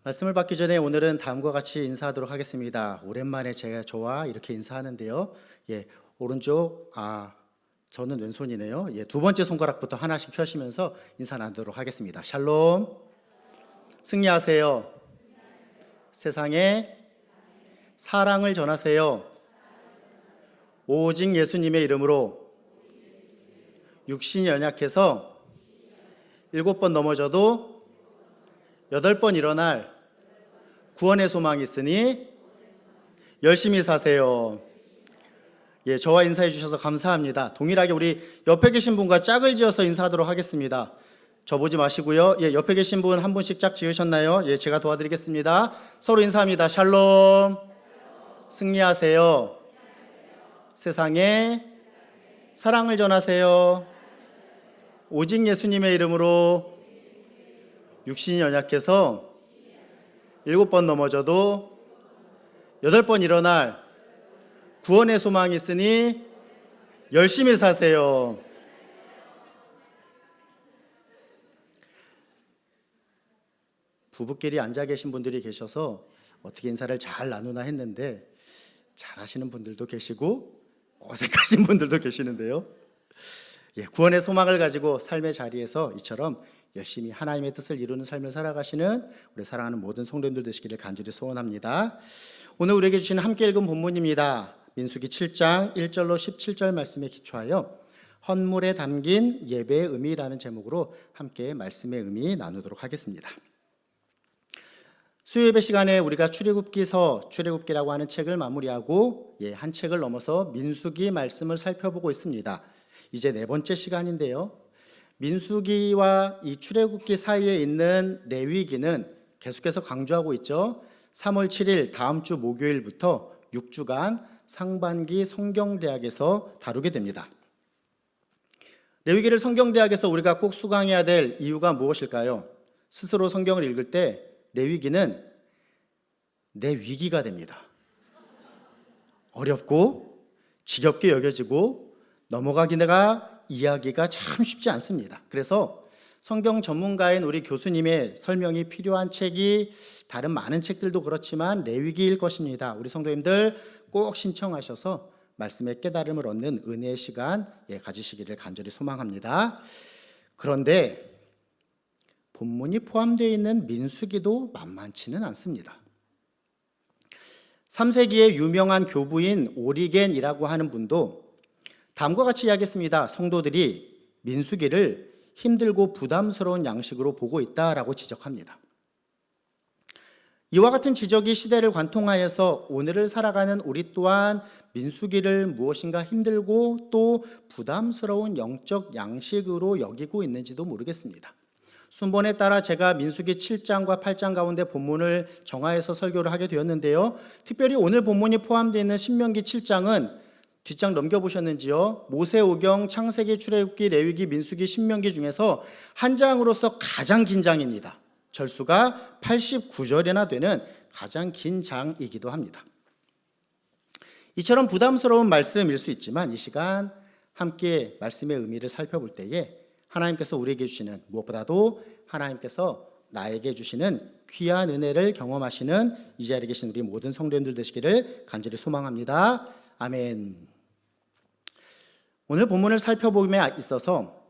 말씀을 받기 전에 오늘은 다음과 같이 인사하도록 하겠습니다. 오랜만에 저와 이렇게 인사하는데요. 오른쪽, 저는 왼손이네요. 두 번째 손가락부터 하나씩 펴시면서 인사 나누도록 하겠습니다. 샬롬, 승리하세요. 세상에 사랑을 전하세요. 오직 예수님의 이름으로 육신이 연약해서 7번 넘어져도 8번 일어날 구원의 소망이 있으니 열심히 사세요. 저와 인사해 주셔서 감사합니다. 동일하게 우리 옆에 계신 분과 짝을 지어서 인사하도록 하겠습니다. 저 보지 마시고요. 옆에 계신 분 한 분씩 짝 지으셨나요? 제가 도와드리겠습니다. 서로 인사합니다. 샬롬, 승리하세요. 세상에 사랑을 전하세요. 오직 예수님의 이름으로 육신이 연약해서 7번 넘어져도 8번 일어날 구원의 소망이 있으니 열심히 사세요. 부부끼리 앉아 계신 분들이 계셔서 어떻게 인사를 잘 나누나 했는데 잘하시는 분들도 계시고 어색하신 분들도 계시는데요. 구원의 소망을 가지고 삶의 자리에서 이처럼 열심히 하나님의 뜻을 이루는 삶을 살아가시는 우리 사랑하는 모든 성도님들 되시기를 간절히 소원합니다. 오늘 우리에게 주신 함께 읽은 본문입니다. 민수기 7장 1절로 17절 말씀에 기초하여 헌물에 담긴 예배의 의미라는 제목으로 함께 말씀의 의미 나누도록 하겠습니다. 수요예배 시간에 우리가 출애굽기라고 하는 책을 마무리하고 한 책을 넘어서 민수기 말씀을 살펴보고 있습니다. 이제 4번째 시간인데요. 민수기와 이 출애굽기 사이에 있는 레위기는 계속해서 강조하고 있죠. 3월 7일 다음 주 목요일부터 6주간 상반기 성경대학에서 다루게 됩니다. 레위기를 성경대학에서 우리가 꼭 수강해야 될 이유가 무엇일까요? 스스로 성경을 읽을 때 레위기는 내 위기가 됩니다. 어렵고 지겹게 여겨지고 넘어가기가 이야기가 참 쉽지 않습니다. 그래서 성경 전문가인 우리 교수님의 설명이 필요한 책이 다른 많은 책들도 그렇지만 레위기일 것입니다. 우리 성도님들 꼭 신청하셔서 말씀의 깨달음을 얻는 은혜의 시간 가지시기를 간절히 소망합니다. 그런데 본문이 포함되어 있는 민수기도 만만치는 않습니다. 3세기의 유명한 교부인 오리겐이라고 하는 분도 다음과 같이 이야기했습니다. 성도들이 민수기를 힘들고 부담스러운 양식으로 보고 있다라고 지적합니다. 이와 같은 지적이 시대를 관통하여서 오늘을 살아가는 우리 또한 민수기를 무엇인가 힘들고 또 부담스러운 영적 양식으로 여기고 있는지도 모르겠습니다. 순번에 따라 제가 민수기 7장과 8장 가운데 본문을 정하여서 설교를 하게 되었는데요. 특별히 오늘 본문이 포함되어 있는 신명기 7장은 뒷장 넘겨보셨는지요? 모세오경, 창세기, 출애굽기, 레위기, 민수기, 신명기 중에서 한 장으로서 가장 긴 장입니다. 절수가 89절이나 되는 가장 긴 장이기도 합니다. 이처럼 부담스러운 말씀일 수 있지만 이 시간 함께 말씀의 의미를 살펴볼 때에 하나님께서 우리에게 주시는, 무엇보다도 하나님께서 나에게 주시는 귀한 은혜를 경험하시는 이 자리에 계신 우리 모든 성도님들 되시기를 간절히 소망합니다. 아멘. 오늘 본문을 살펴보기에 있어서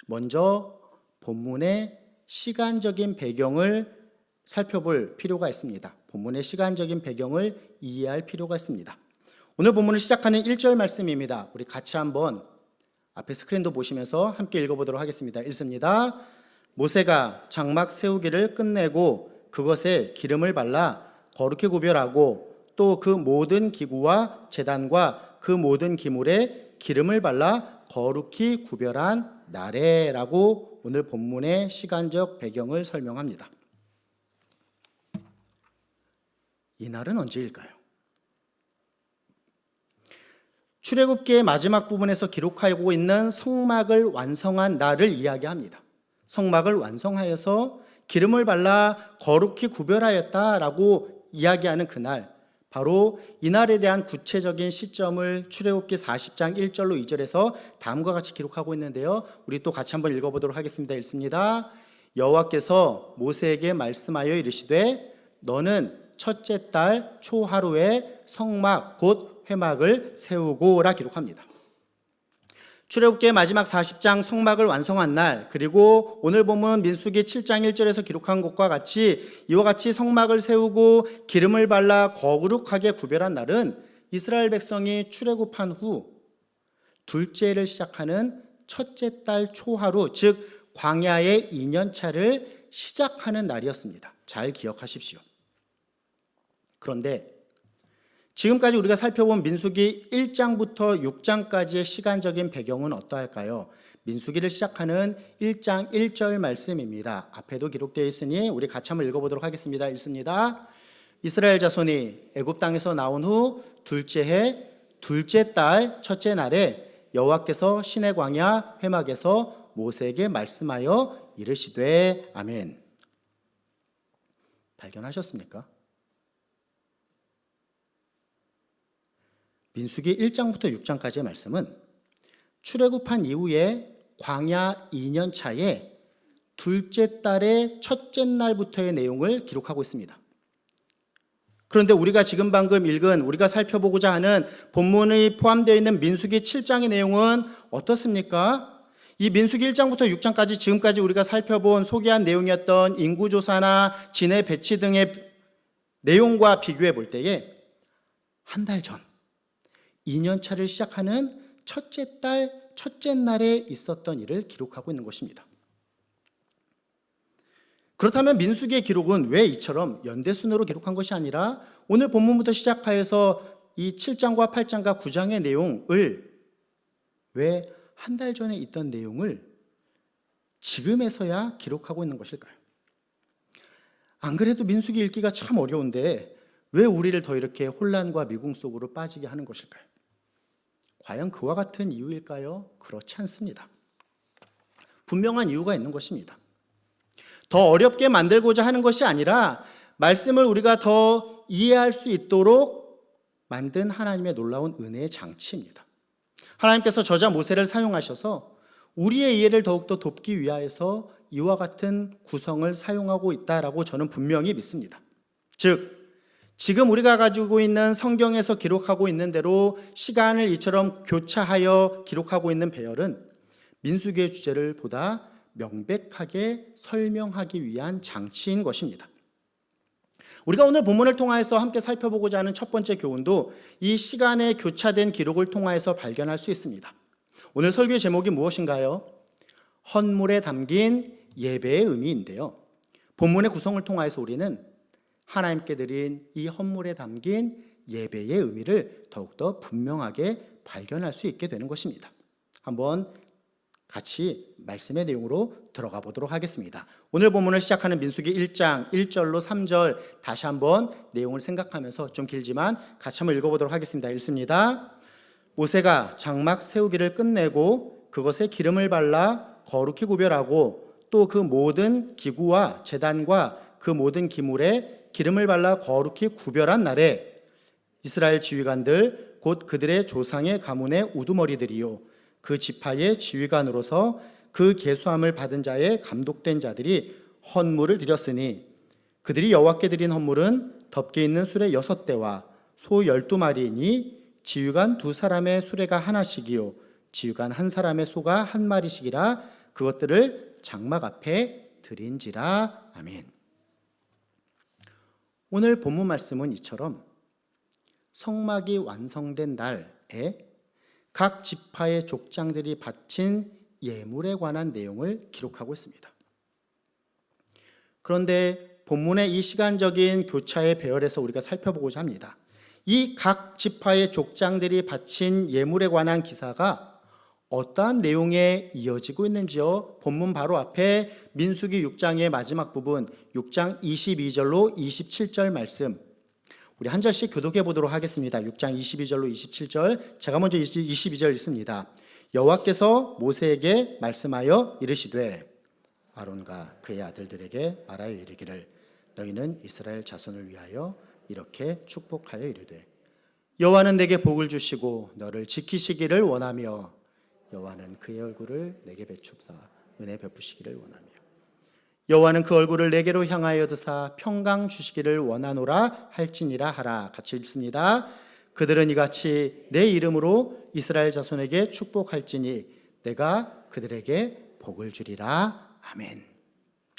먼저 본문의 시간적인 배경을 살펴볼 필요가 있습니다. 본문의 시간적인 배경을 이해할 필요가 있습니다. 오늘 본문을 시작하는 1절 말씀입니다. 우리 같이 한번 앞에 스크린도 보시면서 함께 읽어보도록 하겠습니다. 읽습니다. 모세가 장막 세우기를 끝내고 그것에 기름을 발라 거룩히 구별하고 또 그 모든 기구와 제단과 그 모든 기물에 기름을 발라 거룩히 구별한 날에라고 오늘 본문의 시간적 배경을 설명합니다. 이 날은 언제일까요? 출애굽기의 마지막 부분에서 기록하고 있는 성막을 완성한 날을 이야기합니다. 성막을 완성하여서 기름을 발라 거룩히 구별하였다라고 이야기하는 그날, 바로 이날에 대한 구체적인 시점을 출애굽기 40장 1절로 2절에서 다음과 같이 기록하고 있는데요. 우리 또 같이 한번 읽어보도록 하겠습니다. 읽습니다. 여호와께서 모세에게 말씀하여 이르시되 너는 첫째 달 초하루에 성막 곧 회막을 세우고라 기록합니다. 출애굽기의 마지막 40장 성막을 완성한 날, 그리고 오늘 보면 민수기 7장 1절에서 기록한 것과 같이 이와 같이 성막을 세우고 기름을 발라 거룩하게 구별한 날은 이스라엘 백성이 출애굽한 후 둘째를 시작하는 첫째 달 초하루, 즉 광야의 2년차를 시작하는 날이었습니다. 잘 기억하십시오. 그런데 지금까지 우리가 살펴본 민수기 1장부터 6장까지의 시간적인 배경은 어떠할까요? 민수기를 시작하는 1장 1절 말씀입니다. 앞에도 기록되어 있으니 우리 같이 한번 읽어보도록 하겠습니다. 읽습니다. 이스라엘 자손이 애굽 땅에서 나온 후 둘째 해 둘째 달 첫째 날에 여호와께서 시내 광야 회막에서 모세에게 말씀하여 이르시되 아멘. 발견하셨습니까? 민수기 1장부터 6장까지의 말씀은 출애굽한 이후에 광야 2년 차에 둘째 달의 첫째 날부터의 내용을 기록하고 있습니다. 그런데 우리가 지금 방금 읽은, 우리가 살펴보고자 하는 본문에 포함되어 있는 민수기 7장의 내용은 어떻습니까? 이 민수기 1장부터 6장까지 지금까지 우리가 살펴본 소개한 내용이었던 인구조사나 진해 배치 등의 내용과 비교해 볼 때에 한 달 전 2년차를 시작하는 첫째 달 첫째 날에 있었던 일을 기록하고 있는 것입니다. 그렇다면 민수기의 기록은 왜 이처럼 연대순으로 기록한 것이 아니라 오늘 본문부터 시작하여서 이 7장과 8장과 9장의 내용을 왜 한 달 전에 있던 내용을 지금에서야 기록하고 있는 것일까요? 안 그래도 민수기 읽기가 참 어려운데 왜 우리를 더 이렇게 혼란과 미궁 속으로 빠지게 하는 것일까요? 과연 그와 같은 이유일까요? 그렇지 않습니다. 분명한 이유가 있는 것입니다. 더 어렵게 만들고자 하는 것이 아니라 말씀을 우리가 더 이해할 수 있도록 만든 하나님의 놀라운 은혜의 장치입니다. 하나님께서 저자 모세를 사용하셔서 우리의 이해를 더욱더 돕기 위하여서 이와 같은 구성을 사용하고 있다라고 저는 분명히 믿습니다. 즉 지금 우리가 가지고 있는 성경에서 기록하고 있는 대로 시간을 이처럼 교차하여 기록하고 있는 배열은 민수기의 주제를 보다 명백하게 설명하기 위한 장치인 것입니다. 우리가 오늘 본문을 통하여서 함께 살펴보고자 하는 첫 번째 교훈도 이 시간의 교차된 기록을 통하여서 발견할 수 있습니다. 오늘 설교의 제목이 무엇인가요? 헌물에 담긴 예배의 의미인데요. 본문의 구성을 통하여서 우리는 하나님께 드린 이 헌물에 담긴 예배의 의미를 더욱더 분명하게 발견할 수 있게 되는 것입니다. 한번 같이 말씀의 내용으로 들어가 보도록 하겠습니다. 오늘 본문을 시작하는 민수기 1장 1절로 3절 다시 한번 내용을 생각하면서 좀 길지만 같이 한번 읽어보도록 하겠습니다. 읽습니다. 모세가 장막 세우기를 끝내고 그것에 기름을 발라 거룩히 구별하고 또 그 모든 기구와 제단과 그 모든 기물에 기름을 발라 거룩히 구별한 날에 이스라엘 지휘관들 곧 그들의 조상의 가문의 우두머리들이요 그 지파의 지휘관으로서 그 계수함을 받은 자의 감독된 자들이 헌물을 드렸으니 그들이 여호와께 드린 헌물은 덮개 있는 수레 6대와 소 12마리이니 지휘관 2사람의 수레가 하나씩이요 지휘관 1사람의 소가 1마리씩이라 그것들을 장막 앞에 드린지라. 아멘. 오늘 본문 말씀은 이처럼 성막이 완성된 날에 각 지파의 족장들이 바친 예물에 관한 내용을 기록하고 있습니다. 그런데 본문의 이 시간적인 교차의 배열에서 우리가 살펴보고자 합니다. 이 각 지파의 족장들이 바친 예물에 관한 기사가 어떠한 내용에 이어지고 있는지요? 본문 바로 앞에 민수기 6장의 마지막 부분 6장 22절로 27절 말씀 우리 한 절씩 교독해 보도록 하겠습니다. 6장 22절로 27절 제가 먼저 22절 읽습니다. 여호와께서 모세에게 말씀하여 이르시되 아론과 그의 아들들에게 말하여 이르기를 너희는 이스라엘 자손을 위하여 이렇게 축복하여 이르되 여호와는 내게 복을 주시고 너를 지키시기를 원하며 여호와는 그의 얼굴을 내게 비추사 은혜 베푸시기를 원하며 여호와는 그 얼굴을 내게로 향하여 드사 평강 주시기를 원하노라 할지니라 하라. 같이 읽습니다. 그들은 이같이 내 이름으로 이스라엘 자손에게 축복할지니 내가 그들에게 복을 주리라. 아멘.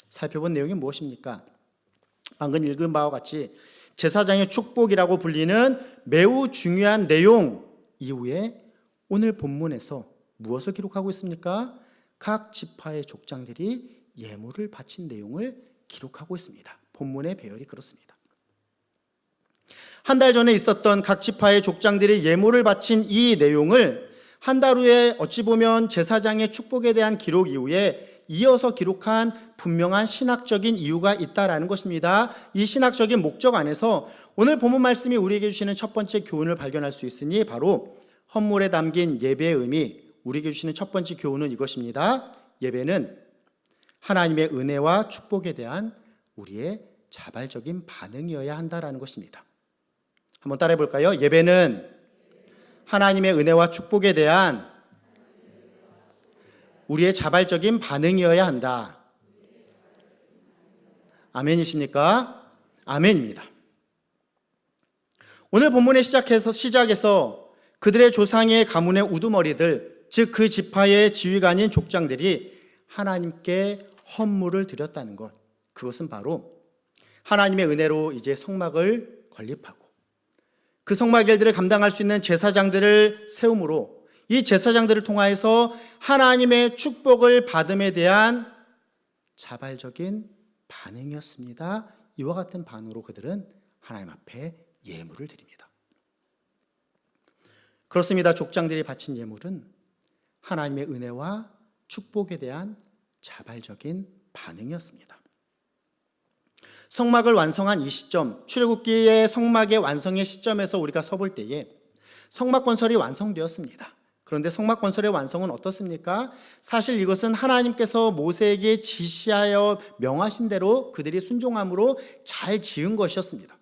살펴본 내용이 무엇입니까? 방금 읽은 바와 같이 제사장의 축복이라고 불리는 매우 중요한 내용 이후에 오늘 본문에서 무엇을 기록하고 있습니까? 각 지파의 족장들이 예물을 바친 내용을 기록하고 있습니다. 본문의 배열이 그렇습니다. 한 달 전에 있었던 각 지파의 족장들이 예물을 바친 이 내용을 한 달 후에 어찌 보면 제사장의 축복에 대한 기록 이후에 이어서 기록한 분명한 신학적인 이유가 있다라는 것입니다. 이 신학적인 목적 안에서 오늘 본문 말씀이 우리에게 주시는 첫 번째 교훈을 발견할 수 있으니 바로 헌물에 담긴 예배의 의미, 우리에게 주시는 첫 번째 교훈은 이것입니다. 예배는 하나님의 은혜와 축복에 대한 우리의 자발적인 반응이어야 한다라는 것입니다. 한번 따라해 볼까요? 예배는 하나님의 은혜와 축복에 대한 우리의 자발적인 반응이어야 한다. 아멘이십니까? 아멘입니다. 오늘 본문의 시작에서 그들의 조상의 가문의 우두머리들, 즉 그 지파의 지휘관인 족장들이 하나님께 헌물을 드렸다는 것, 그것은 바로 하나님의 은혜로 이제 성막을 건립하고 그 성막 일들을 감당할 수 있는 제사장들을 세움으로 이 제사장들을 통하여서 하나님의 축복을 받음에 대한 자발적인 반응이었습니다. 이와 같은 반응으로 그들은 하나님 앞에 예물을 드립니다. 그렇습니다. 족장들이 바친 예물은 하나님의 은혜와 축복에 대한 자발적인 반응이었습니다. 성막을 완성한 이 시점, 출애굽기의 성막의 완성의 시점에서 우리가 서볼 때에 성막 건설이 완성되었습니다. 그런데 성막 건설의 완성은 어떻습니까? 사실 이것은 하나님께서 모세에게 지시하여 명하신 대로 그들이 순종함으로 잘 지은 것이었습니다.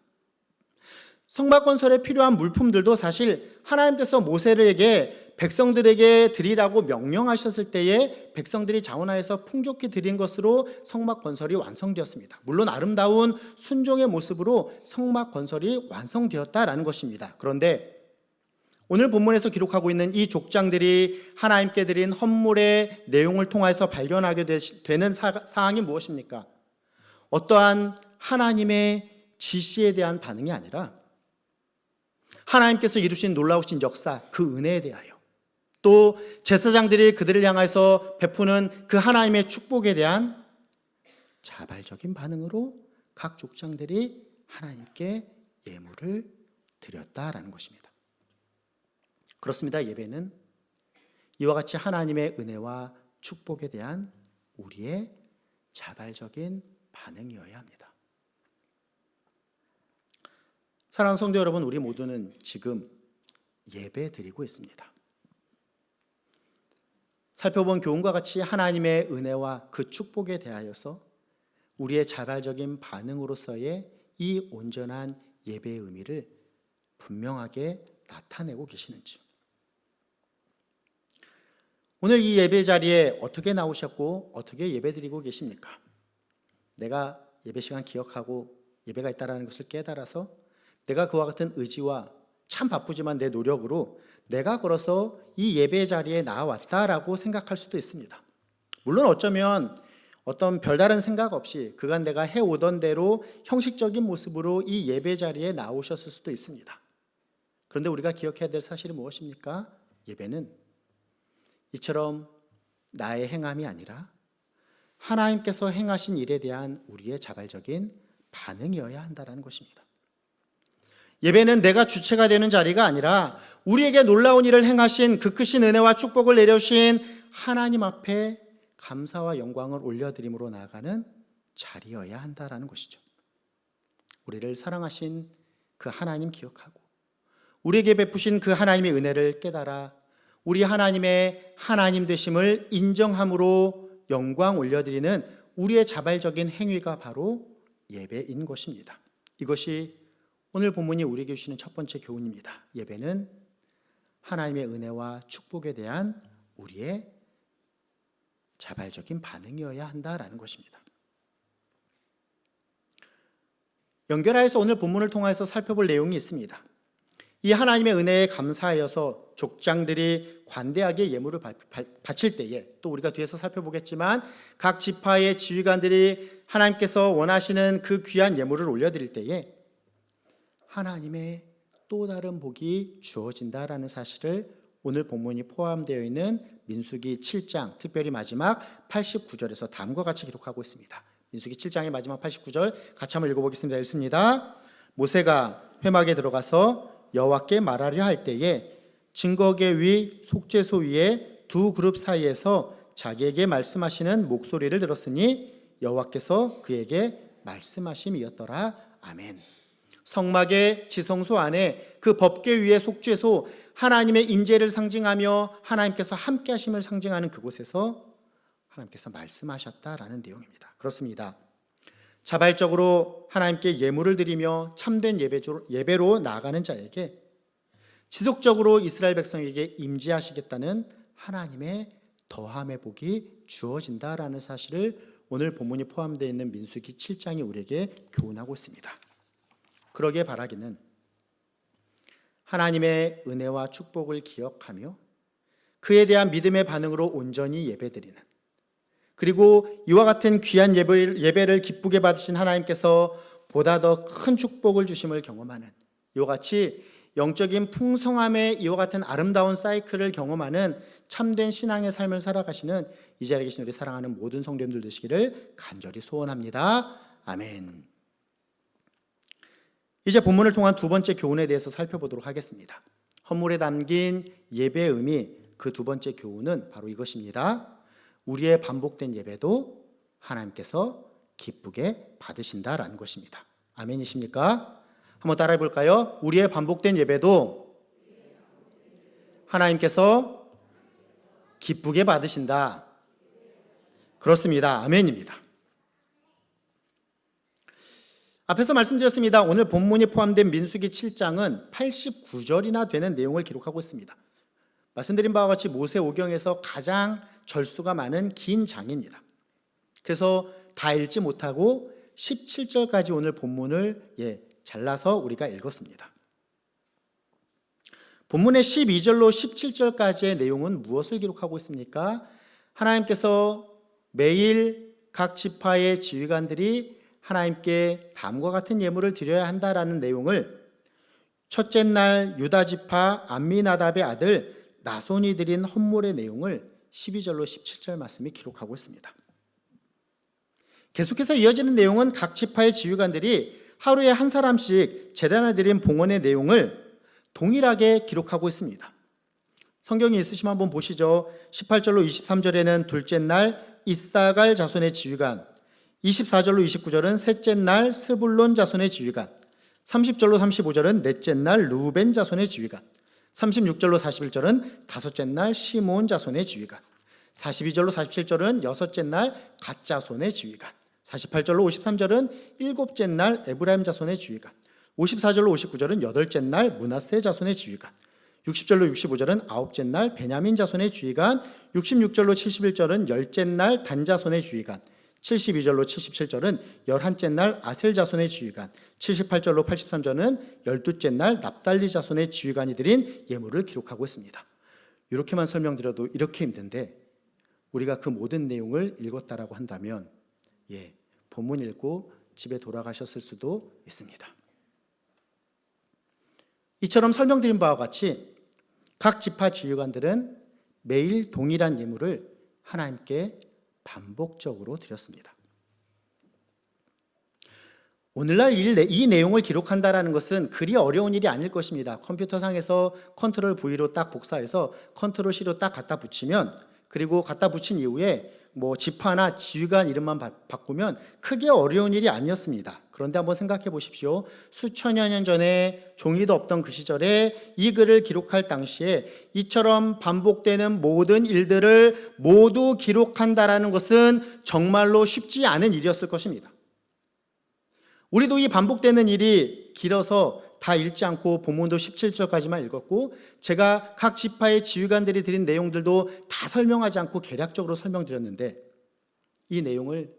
성막 건설에 필요한 물품들도 사실 하나님께서 모세에게 백성들에게 드리라고 명령하셨을 때에 백성들이 자원하여서 풍족히 드린 것으로 성막 건설이 완성되었습니다. 물론 아름다운 순종의 모습으로 성막 건설이 완성되었다라는 것입니다. 그런데 오늘 본문에서 기록하고 있는 이 족장들이 하나님께 드린 헌물의 내용을 통해서 발견하게 되는 사항이 무엇입니까? 어떠한 하나님의 지시에 대한 반응이 아니라 하나님께서 이루신 놀라우신 역사, 그 은혜에 대하여 또 제사장들이 그들을 향해서 베푸는 그 하나님의 축복에 대한 자발적인 반응으로 각 족장들이 하나님께 예물을 드렸다라는 것입니다. 그렇습니다. 예배는 이와 같이 하나님의 은혜와 축복에 대한 우리의 자발적인 반응이어야 합니다. 사랑하는 성도 여러분, 우리 모두는 지금 예배 드리고 있습니다. 살펴본 교훈과 같이 하나님의 은혜와 그 축복에 대하여서 우리의 자발적인 반응으로서의 이 온전한 예배의 의미를 분명하게 나타내고 계시는지요. 오늘 이 예배 자리에 어떻게 나오셨고 어떻게 예배드리고 계십니까? 내가 예배 시간 기억하고 예배가 있다는 것을 깨달아서 내가 그와 같은 의지와 참 바쁘지만 내 노력으로 내가 걸어서 이 예배 자리에 나왔다라고 생각할 수도 있습니다. 물론 어쩌면 어떤 별다른 생각 없이 그간 내가 해오던 대로 형식적인 모습으로 이 예배 자리에 나오셨을 수도 있습니다. 그런데 우리가 기억해야 될 사실은 무엇입니까? 예배는 이처럼 나의 행함이 아니라 하나님께서 행하신 일에 대한 우리의 자발적인 반응이어야 한다는 것입니다. 예배는 내가 주체가 되는 자리가 아니라 우리에게 놀라운 일을 행하신 그 크신 은혜와 축복을 내려주신 하나님 앞에 감사와 영광을 올려드림으로 나아가는 자리여야 한다는 것이죠. 우리를 사랑하신 그 하나님 기억하고 우리에게 베푸신 그 하나님의 은혜를 깨달아 우리 하나님의 하나님 되심을 인정함으로 영광 올려드리는 우리의 자발적인 행위가 바로 예배인 것입니다. 이것이 오늘 본문이 우리에게 주시는 첫 번째 교훈입니다. 예배는 하나님의 은혜와 축복에 대한 우리의 자발적인 반응이어야 한다라는 것입니다. 연결하여서 오늘 본문을 통해서 살펴볼 내용이 있습니다. 이 하나님의 은혜에 감사하여서 족장들이 관대하게 예물을 바칠 때에, 또 우리가 뒤에서 살펴보겠지만 각 지파의 지휘관들이 하나님께서 원하시는 그 귀한 예물을 올려드릴 때에 하나님의 또 다른 복이 주어진다라는 사실을 오늘 본문이 포함되어 있는 민수기 7장, 특별히 마지막 89절에서 다음과 같이 기록하고 있습니다. 민수기 7장의 마지막 89절 같이 한번 읽어보겠습니다. 읽습니다. 모세가 회막에 들어가서 여호와께 말하려 할 때에 증거계 위 속죄소 위에 두 그룹 사이에서 자기에게 말씀하시는 목소리를 들었으니 여호와께서 그에게 말씀하심이었더라. 아멘. 성막의 지성소 안에 그 법궤 위의 속죄소, 하나님의 임재를 상징하며 하나님께서 함께 하심을 상징하는 그곳에서 하나님께서 말씀하셨다라는 내용입니다. 그렇습니다. 자발적으로 하나님께 예물을 드리며 참된 예배로 나아가는 자에게 지속적으로 이스라엘 백성에게 임재하시겠다는 하나님의 더함의 복이 주어진다라는 사실을 오늘 본문이 포함되어 있는 민수기 7장이 우리에게 교훈하고 있습니다. 그러기에 바라기는 하나님의 은혜와 축복을 기억하며 그에 대한 믿음의 반응으로 온전히 예배드리는, 그리고 이와 같은 귀한 예배를 기쁘게 받으신 하나님께서 보다 더 큰 축복을 주심을 경험하는, 이와 같이 영적인 풍성함의 이와 같은 아름다운 사이클을 경험하는 참된 신앙의 삶을 살아가시는 이 자리에 계신 우리 사랑하는 모든 성도님들 되시기를 간절히 소원합니다. 아멘. 이제 본문을 통한 두 번째 교훈에 대해서 살펴보도록 하겠습니다. 헌물에 담긴 예배의 의미, 그 두 번째 교훈은 바로 이것입니다. 우리의 반복된 예배도 하나님께서 기쁘게 받으신다라는 것입니다. 아멘이십니까? 한번 따라해 볼까요? 우리의 반복된 예배도 하나님께서 기쁘게 받으신다. 그렇습니다. 아멘입니다. 앞에서 말씀드렸습니다. 오늘 본문이 포함된 민수기 7장은 89절이나 되는 내용을 기록하고 있습니다. 말씀드린 바와 같이 모세오경에서 가장 절수가 많은 긴 장입니다. 그래서 다 읽지 못하고 17절까지 오늘 본문을 잘라서 우리가 읽었습니다. 본문의 12절로 17절까지의 내용은 무엇을 기록하고 있습니까? 하나님께서 매일 각 지파의 지휘관들이 하나님께 다음과 같은 예물을 드려야 한다라는 내용을 첫째 날 유다 지파 암미나답의 아들 나손이 드린 헌물의 내용을 12절로 17절 말씀이 기록하고 있습니다. 계속해서 이어지는 내용은 각 지파의 지휘관들이 하루에 한 사람씩 제단에 드린 봉헌의 내용을 동일하게 기록하고 있습니다. 성경이 있으시면 한번 보시죠. 18절로 23절에는 둘째 날 이사갈 자손의 지휘관, 24절로 29절은 셋째 날 스불론 자손의 지휘관, 30절로 35절은 넷째 날 루벤 자손의 지휘관, 36절로 41절은 다섯째 날 시몬 자손의 지휘관, 42절로 47절은 여섯째 날 갓 자손의 지휘관, 48절로 53절은 일곱째 날 에브라임 자손의 지휘관, 54절로 59절은 여덟째 날 므낫세 자손의 지휘관, 60절로 65절은 아홉째 날 베냐민 자손의 지휘관, 66절로 71절은 열째 날 단 자손의 지휘관, 72절로 77절은 열한째 날 아셀 자손의 지휘관, 78절로 83절은 열두째 날 납달리 자손의 지휘관이 드린 예물을 기록하고 있습니다. 이렇게만 설명드려도 이렇게 힘든데 우리가 그 모든 내용을 읽었다라고 한다면 본문 읽고 집에 돌아가셨을 수도 있습니다. 이처럼 설명드린 바와 같이 각 지파 지휘관들은 매일 동일한 예물을 하나님께 반복적으로 드렸습니다. 오늘날 이 내용을 기록한다는 것은 그리 어려운 일이 아닐 것입니다. 컴퓨터상에서 컨트롤 V로 딱 복사해서 컨트롤 C로 딱 갖다 붙이면, 그리고 갖다 붙인 이후에 지파나 지휘관 이름만 바꾸면 크게 어려운 일이 아니었습니다. 그런데 한번 생각해 보십시오. 수천여 년 전에 종이도 없던 그 시절에 이 글을 기록할 당시에 이처럼 반복되는 모든 일들을 모두 기록한다라는 것은 정말로 쉽지 않은 일이었을 것입니다. 우리도 이 반복되는 일이 길어서 다 읽지 않고 본문도 17절까지만 읽었고, 제가 각 지파의 지휘관들이 드린 내용들도 다 설명하지 않고 개략적으로 설명드렸는데, 이 내용을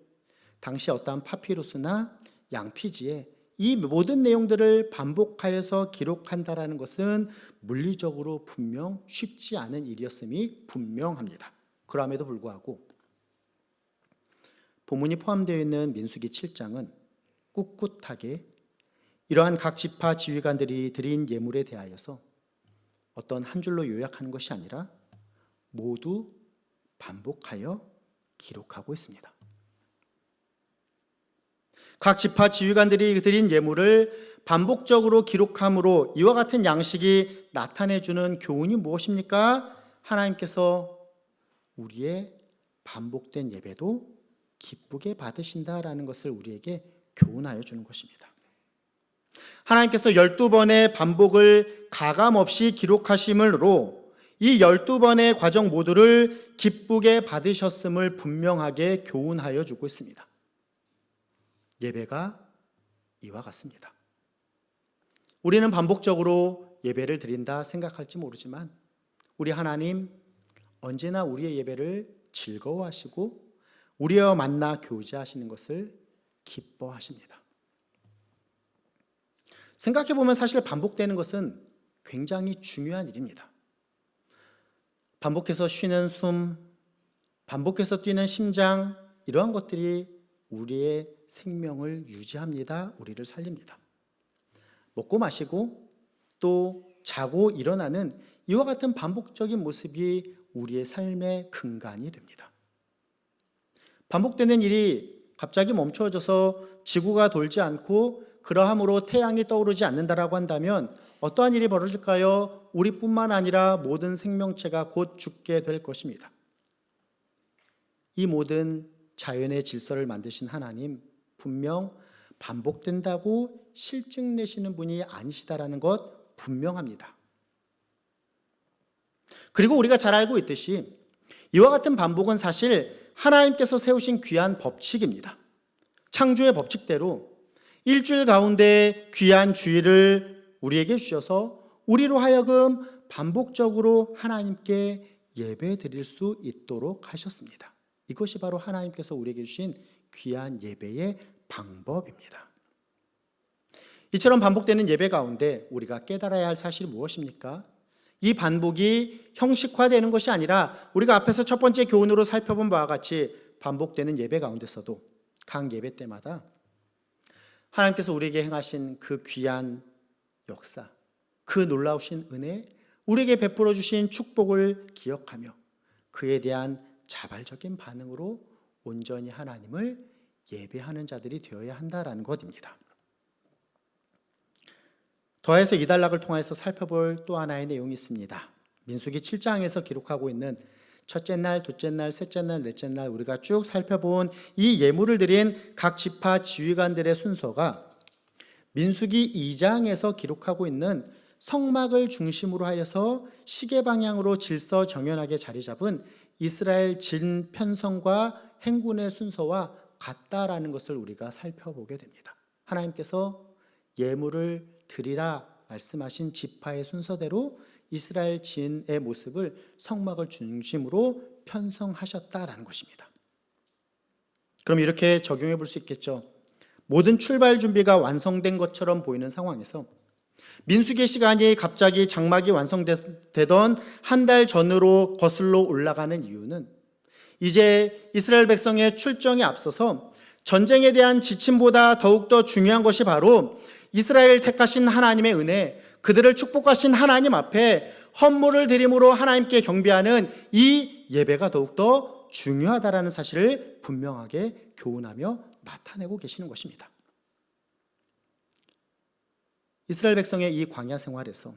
당시 어떠한 파피루스나 양피지에 이 모든 내용들을 반복하여서 기록한다라는 것은 물리적으로 분명 쉽지 않은 일이었음이 분명합니다. 그럼에도 불구하고 본문이 포함되어 있는 민수기 7장은 꿋꿋하게 이러한 각 지파 지휘관들이 드린 예물에 대하여서 어떤 한 줄로 요약하는 것이 아니라 모두 반복하여 기록하고 있습니다. 각 지파 지휘관들이 드린 예물을 반복적으로 기록함으로 이와 같은 양식이 나타내주는 교훈이 무엇입니까? 하나님께서 우리의 반복된 예배도 기쁘게 받으신다라는 것을 우리에게 교훈하여 주는 것입니다. 하나님께서 12번의 반복을 가감없이 기록하심으로 이 12번의 과정 모두를 기쁘게 받으셨음을 분명하게 교훈하여 주고 있습니다. 예배가 이와 같습니다. 우리는 반복적으로 예배를 드린다 생각할지 모르지만 우리 하나님 언제나 우리의 예배를 즐거워하시고 우리와 만나 교제하시는 것을 기뻐하십니다. 생각해보면 사실 반복되는 것은 굉장히 중요한 일입니다. 반복해서 쉬는 숨, 반복해서 뛰는 심장, 이러한 것들이 우리의 생명을 유지합니다. 우리를 살립니다. 먹고 마시고 또 자고 일어나는 이와 같은 반복적인 모습이 우리의 삶의 근간이 됩니다. 반복되는 일이 갑자기 멈춰져서 지구가 돌지 않고 그러함으로 태양이 떠오르지 않는다라고 한다면 어떠한 일이 벌어질까요? 우리뿐만 아니라 모든 생명체가 곧 죽게 될 것입니다. 이 모든 자연의 질서를 만드신 하나님, 분명 반복된다고 실증 내시는 분이 아니시다라는 것 분명합니다. 그리고 우리가 잘 알고 있듯이 이와 같은 반복은 사실 하나님께서 세우신 귀한 법칙입니다. 창조의 법칙대로 일주일 가운데 귀한 주일을 우리에게 주셔서 우리로 하여금 반복적으로 하나님께 예배 드릴 수 있도록 하셨습니다. 이것이 바로 하나님께서 우리에게 주신 귀한 예배의 방법입니다. 이처럼 반복되는 예배 가운데 우리가 깨달아야 할 사실이 무엇입니까? 이 반복이 형식화되는 것이 아니라 우리가 앞에서 첫 번째 교훈으로 살펴본 바와 같이 반복되는 예배 가운데서도 각 예배 때마다 하나님께서 우리에게 행하신 그 귀한 역사, 그 놀라우신 은혜, 우리에게 베풀어 주신 축복을 기억하며 그에 대한 자발적인 반응으로 온전히 하나님을 예배하는 자들이 되어야 한다라는 것입니다. 더해서 이 단락을 통해서 살펴볼 또 하나의 내용이 있습니다. 민수기 7장에서 기록하고 있는 첫째 날, 둘째 날, 셋째 날, 넷째 날 우리가 쭉 살펴본 이 예물을 드린 각 지파 지휘관들의 순서가 민수기 2장에서 기록하고 있는 성막을 중심으로 하여서 시계 방향으로 질서 정연하게 자리 잡은 이스라엘 진 편성과 행군의 순서와 같다라는 것을 우리가 살펴보게 됩니다. 하나님께서 예물을 드리라 말씀하신 지파의 순서대로 이스라엘 진의 모습을 성막을 중심으로 편성하셨다라는 것입니다. 그럼 이렇게 적용해 볼 수 있겠죠. 모든 출발 준비가 완성된 것처럼 보이는 상황에서 민수기의 시간이 갑자기 장막이 완성되던 한 달 전으로 거슬러 올라가는 이유는 이제 이스라엘 백성의 출정에 앞서서 전쟁에 대한 지침보다 더욱더 중요한 것이 바로 이스라엘 택하신 하나님의 은혜, 그들을 축복하신 하나님 앞에 헌물을 드림으로 하나님께 경배하는 이 예배가 더욱더 중요하다라는 사실을 분명하게 교훈하며 나타내고 계시는 것입니다. 이스라엘 백성의 이 광야 생활에서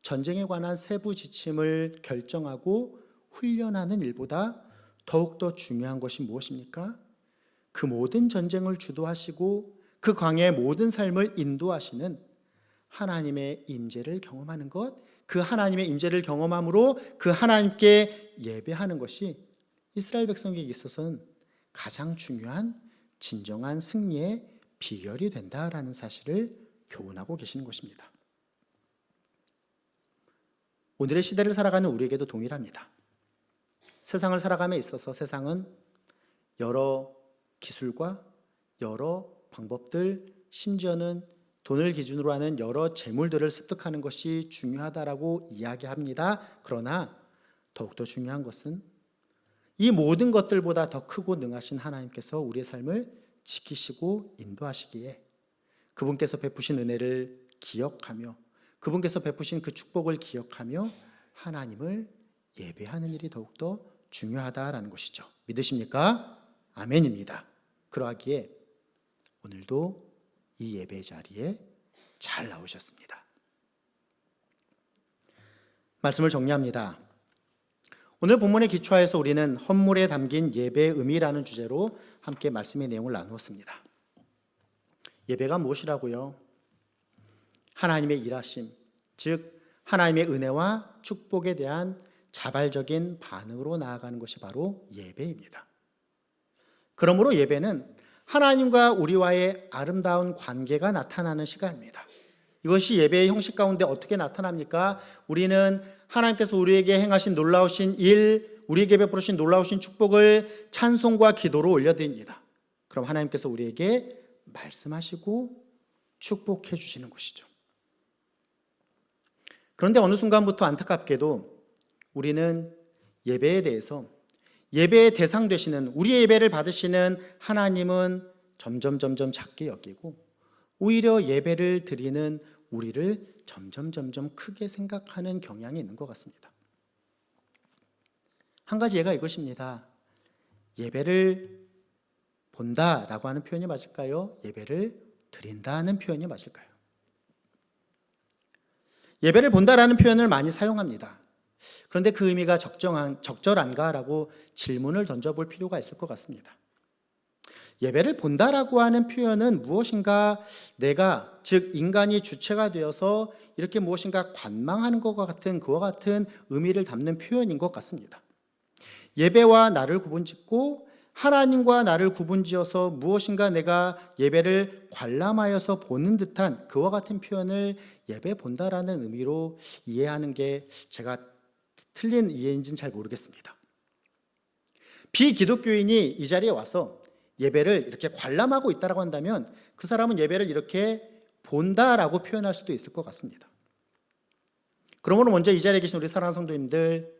전쟁에 관한 세부 지침을 결정하고 훈련하는 일보다 더욱더 중요한 것이 무엇입니까? 그 모든 전쟁을 주도하시고 그 광야의 모든 삶을 인도하시는 하나님의 임재를 경험하는 것, 그 하나님의 임재를 경험함으로 그 하나님께 예배하는 것이 이스라엘 백성에게 있어서는 가장 중요한 진정한 승리의 비결이 된다라는 사실을 교훈하고 계시는 것입니다. 오늘의 시대를 살아가는 우리에게도 동일합니다. 세상을 살아감에 있어서 세상은 여러 기술과 여러 방법들, 심지어는 돈을 기준으로 하는 여러 재물들을 습득하는 것이 중요하다라고 이야기합니다. 그러나 더욱더 중요한 것은 이 모든 것들보다 더 크고 능하신 하나님께서 우리의 삶을 지키시고 인도하시기에 그분께서 베푸신 은혜를 기억하며 그분께서 베푸신 그 축복을 기억하며 하나님을 예배하는 일이 더욱더 중요하다라는 것이죠. 믿으십니까? 아멘입니다. 그러하기에 오늘도 이 예배 자리에 잘 나오셨습니다. 말씀을 정리합니다. 오늘 본문에 기초하여서 우리는 헌물에 담긴 예배의 의미라는 주제로 함께 말씀의 내용을 나누었습니다. 예배가 무엇이라고요? 하나님의 일하심, 즉 하나님의 은혜와 축복에 대한 자발적인 반응으로 나아가는 것이 바로 예배입니다. 그러므로 예배는 하나님과 우리와의 아름다운 관계가 나타나는 시간입니다. 이것이 예배의 형식 가운데 어떻게 나타납니까? 우리는 하나님께서 우리에게 행하신 놀라우신 일, 우리에게 베푸신 놀라우신 축복을 찬송과 기도로 올려드립니다. 그럼 하나님께서 우리에게 말씀하시고 축복해 주시는 것이죠. 그런데 어느 순간부터 안타깝게도 우리는 예배에 대해서 예배의 대상 되시는 우리의 예배를 받으시는 하나님은 점점 작게 여기고 오히려 예배를 드리는 우리를 점점 크게 생각하는 경향이 있는 것 같습니다. 한 가지 예가 이것입니다. 예배를 본다라고 하는 표현이 맞을까요? 예배를 드린다는 표현이 맞을까요? 예배를 본다라는 표현을 많이 사용합니다. 그런데 그 의미가 적절한가라고 질문을 던져볼 필요가 있을 것 같습니다. 예배를 본다라고 하는 표현은 무엇인가 내가, 즉 인간이 주체가 되어서 이렇게 무엇인가 관망하는 것과 같은 그와 같은 의미를 담는 표현인 것 같습니다. 예배와 나를 구분짓고 하나님과 나를 구분지어서 무엇인가 내가 예배를 관람하여서 보는 듯한 그와 같은 표현을 예배 본다라는 의미로 이해하는 게 제가 틀린 이해인지는 잘 모르겠습니다. 비기독교인이 이 자리에 와서 예배를 이렇게 관람하고 있다고 한다면 그 사람은 예배를 이렇게 본다라고 표현할 수도 있을 것 같습니다. 그러므로 먼저 이 자리에 계신 우리 사랑하는 성도님들,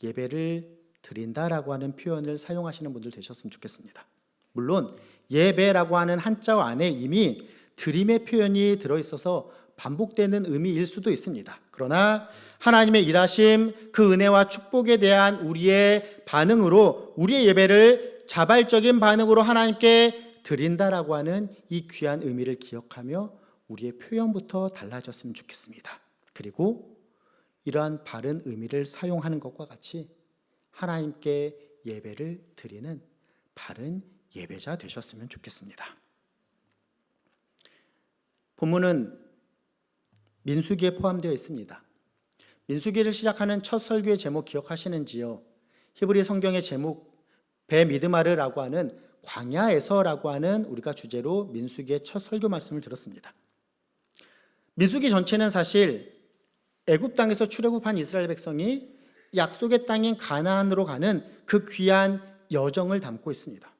예배를 드린다라고 하는 표현을 사용하시는 분들 되셨으면 좋겠습니다. 물론 예배라고 하는 한자 안에 이미 드림의 표현이 들어있어서 반복되는 의미일 수도 있습니다. 그러나 하나님의 일하심, 그 은혜와 축복에 대한 우리의 반응으로 우리의 예배를 자발적인 반응으로 하나님께 드린다라고 하는 이 귀한 의미를 기억하며 우리의 표현부터 달라졌으면 좋겠습니다. 그리고 이러한 바른 의미를 사용하는 것과 같이 하나님께 예배를 드리는 바른 예배자 되셨으면 좋겠습니다. 본문은 민수기에 포함되어 있습니다. 민수기를 시작하는 첫 설교의 제목 기억하시는지요? 히브리 성경의 제목 베미드마르라고 하는 광야에서라고 하는 우리가 주제로 민수기의 첫 설교 말씀을 들었습니다. 민수기 전체는 사실 애굽 땅에서 출애굽한 이스라엘 백성이 약속의 땅인 가나안으로 가는 그 귀한 여정을 담고 있습니다.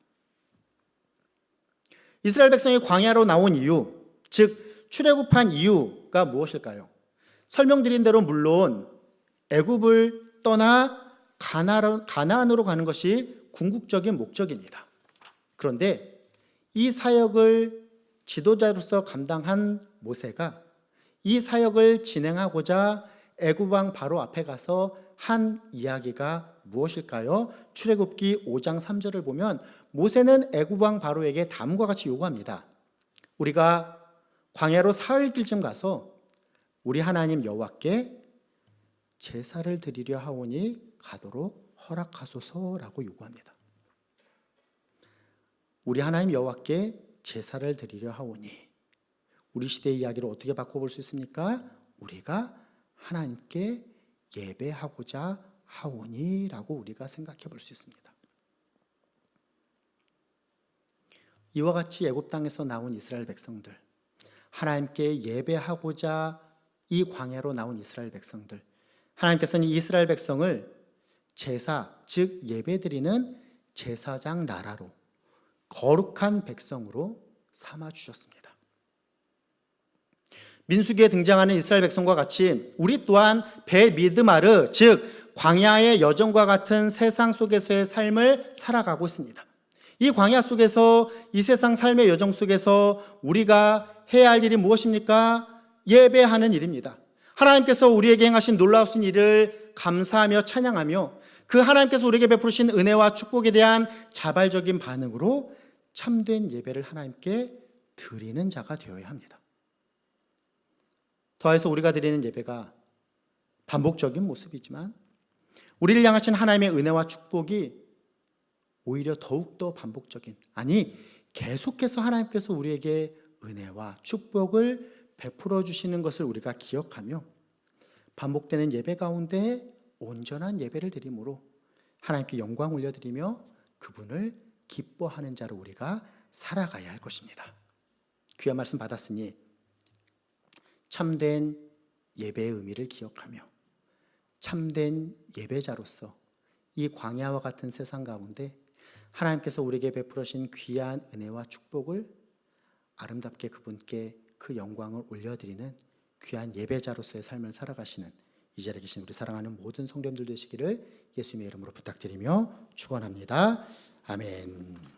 이스라엘 백성이 광야로 나온 이유, 즉 출애굽한 이유가 무엇일까요? 설명드린 대로 물론 애굽을 떠나 가나안으로 가는 것이 궁극적인 목적입니다. 그런데 이 사역을 지도자로서 감당한 모세가 이 사역을 진행하고자 애굽 왕 바로 앞에 가서 한 이야기가 무엇일까요? 출애굽기 5장 3절을 보면 모세는 애굽 왕 바로에게 다음과 같이 요구합니다. 우리가 광야로 사흘길쯤 가서 우리 하나님 여호와께 제사를 드리려 하오니 가도록 허락하소서라고 요구합니다. 우리 하나님 여호와께 제사를 드리려 하오니, 우리 시대의 이야기를 어떻게 바꿔볼 수 있습니까? 우리가 하나님께 예배하고자 하오니라고 우리가 생각해 볼 수 있습니다. 이와 같이 애굽 땅에서 나온 이스라엘 백성들, 하나님께 예배하고자 이 광야로 나온 이스라엘 백성들, 하나님께서는 이스라엘 백성을 제사, 즉 예배드리는 제사장 나라로 거룩한 백성으로 삼아주셨습니다. 민수기에 등장하는 이스라엘 백성과 같이 우리 또한 베미드마르, 즉 광야의 여정과 같은 세상 속에서의 삶을 살아가고 있습니다. 이 광야 속에서, 이 세상 삶의 여정 속에서 우리가 해야 할 일이 무엇입니까? 예배하는 일입니다. 하나님께서 우리에게 행하신 놀라우신 일을 감사하며 찬양하며 그 하나님께서 우리에게 베푸신 은혜와 축복에 대한 자발적인 반응으로 참된 예배를 하나님께 드리는 자가 되어야 합니다. 더해서 우리가 드리는 예배가 반복적인 모습이지만 우리를 향하신 하나님의 은혜와 축복이 오히려 더욱더 반복적인, 아니 계속해서 하나님께서 우리에게 은혜와 축복을 베풀어 주시는 것을 우리가 기억하며 반복되는 예배 가운데 온전한 예배를 드림으로 하나님께 영광 올려드리며 그분을 기뻐하는 자로 우리가 살아가야 할 것입니다. 귀한 말씀 받았으니 참된 예배의 의미를 기억하며 참된 예배자로서 이 광야와 같은 세상 가운데 하나님께서 우리에게 베풀으신 귀한 은혜와 축복을 아름답게 그분께 그 영광을 올려드리는 귀한 예배자로서의 삶을 살아가시는 이 자리에 계신 우리 사랑하는 모든 성도님들 되시기를 예수님의 이름으로 부탁드리며 축원합니다. 아멘.